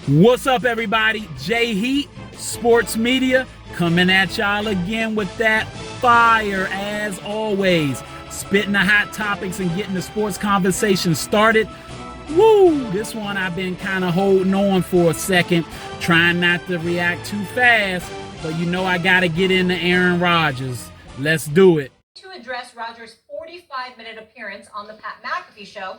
What's up, everybody? J Heat Sports Media coming at y'all again with that fire as always. Spitting the hot topics and getting the sports conversation started. Woo! This one I've been kind of holding on for a second, trying not to react too fast, but you know I got to get into Aaron Rodgers. Let's do it. To address Rodgers' 45-minute appearance on the Pat McAfee show,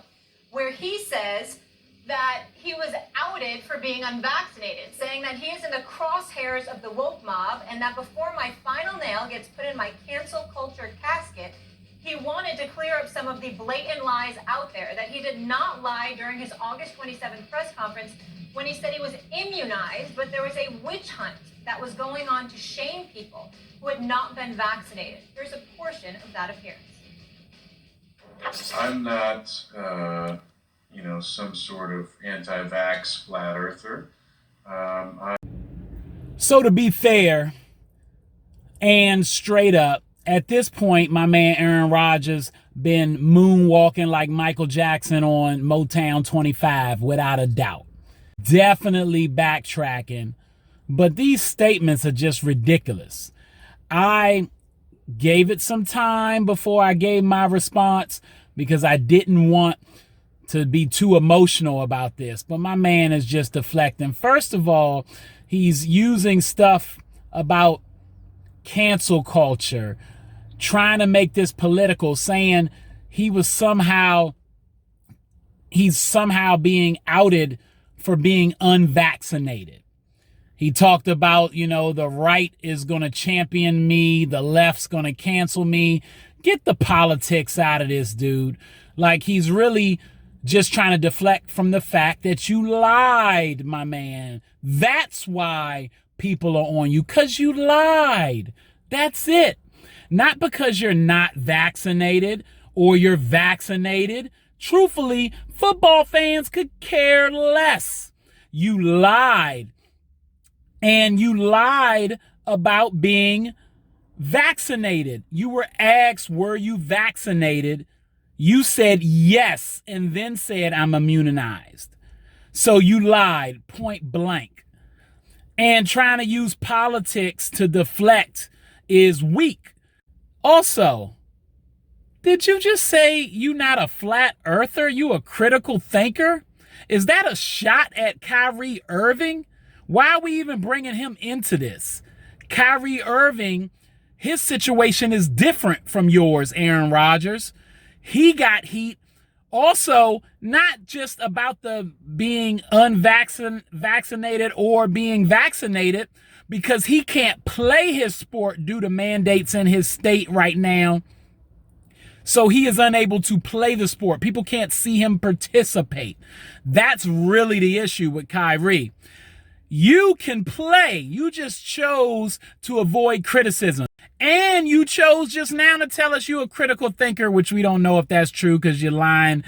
where he says that he was outed for being unvaccinated, saying that he is in the crosshairs of the woke mob and that before my final nail gets put in my cancel culture casket, he wanted to clear up some of the blatant lies out there, that he did not lie during his August 27th press conference when he said he was immunized, but there was a witch hunt that was going on to shame people who had not been vaccinated. Here's a portion of that appearance. I'm not, some sort of anti-vax flat earther. So to be fair and straight up, at this point, my man Aaron Rodgers been moonwalking like Michael Jackson on Motown 25, without a doubt. Definitely backtracking, but these statements are just ridiculous. I gave it some time before I gave my response because I didn't want to be too emotional about this, but my man is just deflecting. First of all, he's using stuff about cancel culture, trying to make this political, saying he's somehow being outed for being unvaccinated. He talked about, the right is going to champion me, the left's going to cancel me. Get the politics out of this, dude. Like, he's really just trying to deflect from the fact that you lied, my man. That's why people are on you, because you lied. That's it. Not because you're not vaccinated or you're vaccinated. Truthfully, football fans could care less. You lied. And you lied about being vaccinated. You were asked, were you vaccinated? You said yes, and then said, I'm immunized. So you lied, point blank. And trying to use politics to deflect is weak. Also, did you just say you not a flat earther? You a critical thinker? Is that a shot at Kyrie Irving? Why are we even bringing him into this? Kyrie Irving, his situation is different from yours, Aaron Rodgers. He got heat also, not just about the being unvaccinated or being vaccinated, because he can't play his sport due to mandates in his state right now. So he is unable to play the sport. People can't see him participate. That's really the issue with Kyrie. You can play. You just chose to avoid criticism. And you chose just now to tell us you're a critical thinker, which we don't know if that's true because you're lying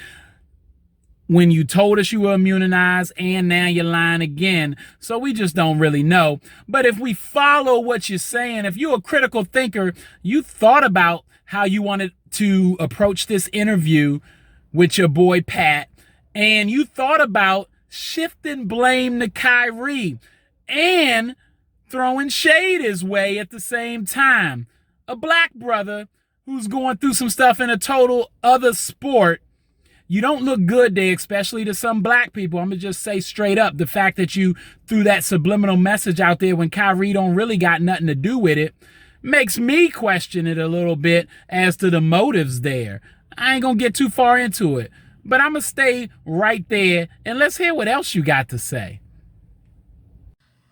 when you told us you were immunized, and now you're lying again. So we just don't really know. But if we follow what you're saying, if you're a critical thinker, you thought about how you wanted to approach this interview with your boy Pat, and you thought about shifting blame to Kyrie and throwing shade his way at the same time. A black brother who's going through some stuff in a total other sport. You don't look good there, especially to some black people. I'm going to just say straight up, the fact that you threw that subliminal message out there when Kyrie don't really got nothing to do with it makes me question it a little bit as to the motives there. I ain't going to get too far into it, but I'm going to stay right there and let's hear what else you got to say.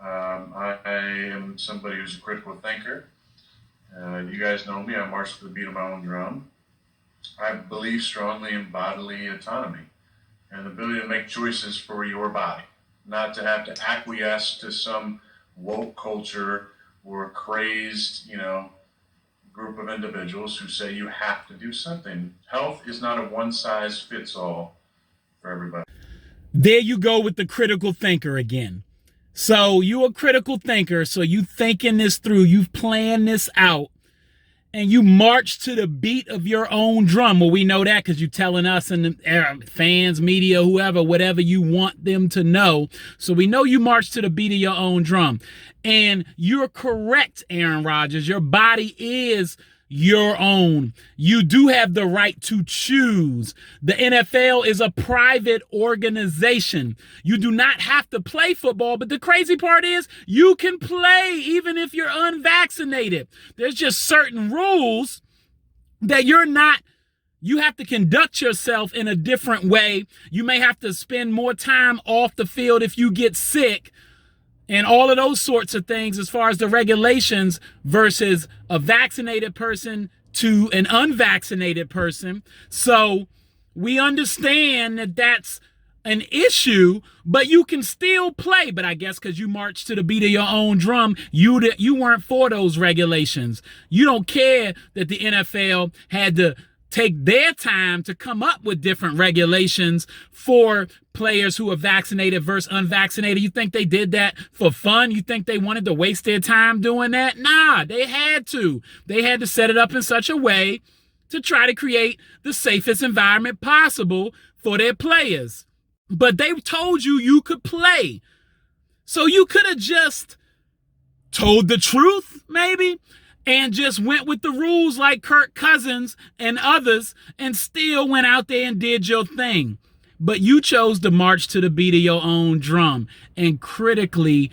I am somebody who's a critical thinker. You guys know me. I march to the beat of my own drum. I believe strongly in bodily autonomy and the ability to make choices for your body, not to have to acquiesce to some woke culture or crazed, group of individuals who say you have to do something. Health is not a one-size-fits-all for everybody. There you go with the critical thinker again. So you a critical thinker, so you thinking this through, you've planned this out, and you march to the beat of your own drum. Well, we know that because you're telling us and the fans, media, whoever, whatever you want them to know. So we know you march to the beat of your own drum. And you're correct, Aaron Rodgers. Your body is your own. You do have the right to choose. The NFL is a private organization. You do not have to play football, but the crazy part is you can play even if you're unvaccinated. There's just certain rules that you have to conduct yourself in a different way. You may have to spend more time off the field if you get sick, and all of those sorts of things as far as the regulations versus a vaccinated person to an unvaccinated person. So we understand that that's an issue, but you can still play. But I guess because you march to the beat of your own drum, you weren't for those regulations. You don't care that the NFL had to take their time to come up with different regulations for players who are vaccinated versus unvaccinated. You think they did that for fun? You think they wanted to waste their time doing that? Nah, they had to. They had to set it up in such a way to try to create the safest environment possible for their players. But they told you could play. So you could have just told the truth, maybe, and just went with the rules like Kirk Cousins and others and still went out there and did your thing. But you chose to march to the beat of your own drum and critically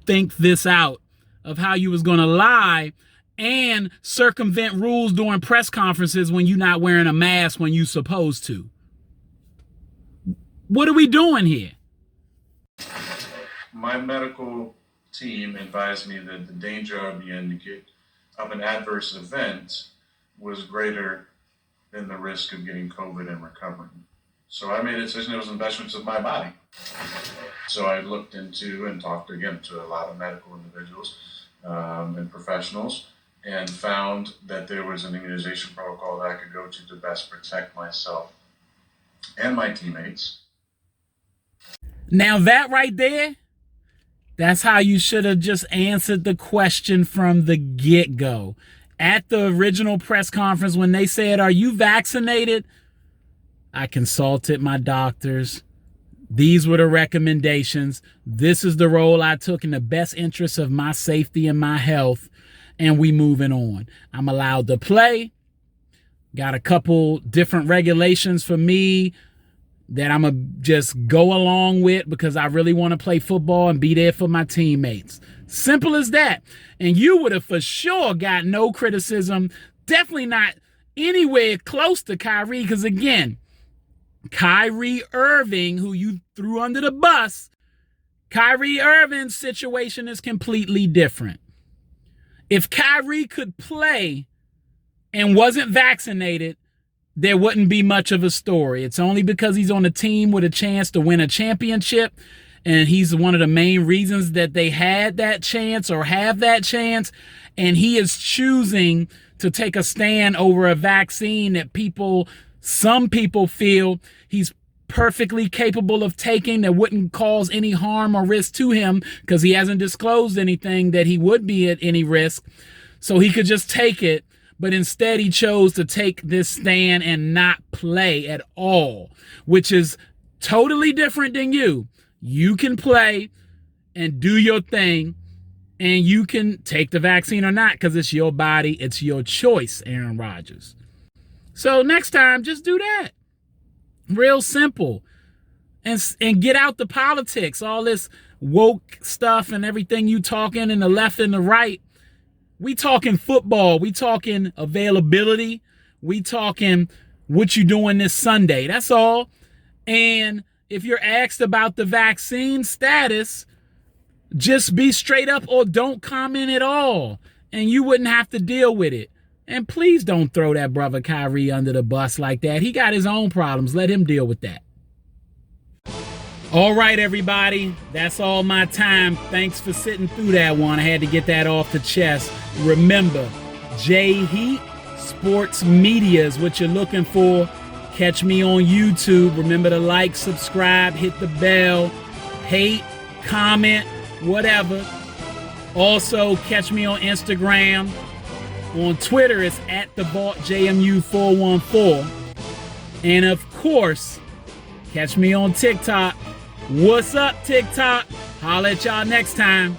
think this out of how you was going to lie and circumvent rules during press conferences when you're not wearing a mask when you're supposed to. What are we doing here? My medical team advised me that the danger of an adverse event was greater than the risk of getting COVID and recovering. So I made a decision it was investments of my body. So I looked into and talked again to a lot of medical individuals and professionals and found that there was an immunization protocol that I could go to best protect myself and my teammates. Now that right there, that's how you should have just answered the question from the get-go. At the original press conference when they said, "Are you vaccinated?" I consulted my doctors. These were the recommendations. This is the role I took in the best interest of my safety and my health. And we moving on. I'm allowed to play. Got a couple different regulations for me that I'm going to just go along with because I really want to play football and be there for my teammates. Simple as that. And you would have for sure got no criticism. Definitely not anywhere close to Kyrie because, again, Kyrie Irving, who you threw under the bus, Kyrie Irving's situation is completely different. If Kyrie could play and wasn't vaccinated, there wouldn't be much of a story. It's only because he's on a team with a chance to win a championship, and he's one of the main reasons that they had that chance or have that chance, and he is choosing to take a stand over a vaccine that some people feel he's perfectly capable of taking that wouldn't cause any harm or risk to him because he hasn't disclosed anything that he would be at any risk. So he could just take it. But instead, he chose to take this stand and not play at all, which is totally different than you. You can play and do your thing, and you can take the vaccine or not because it's your body. It's your choice, Aaron Rodgers. So next time, just do that. Real simple. And get out the politics, all this woke stuff and everything you talking in the left and the right. We talking football. We talking availability. We talking what you doing this Sunday. That's all. And if you're asked about the vaccine status, just be straight up or don't comment at all. And you wouldn't have to deal with it. And please don't throw that brother Kyrie under the bus like that. He got his own problems. Let him deal with that. All right, everybody. That's all my time. Thanks for sitting through that one. I had to get that off the chest. Remember, J Heat Sports Media is what you're looking for. Catch me on YouTube. Remember to like, subscribe, hit the bell, hate, comment, whatever. Also, catch me on Instagram On Twitter, it's at the VaultJMU414. And of course, catch me on TikTok. What's up, TikTok? Holla at y'all next time.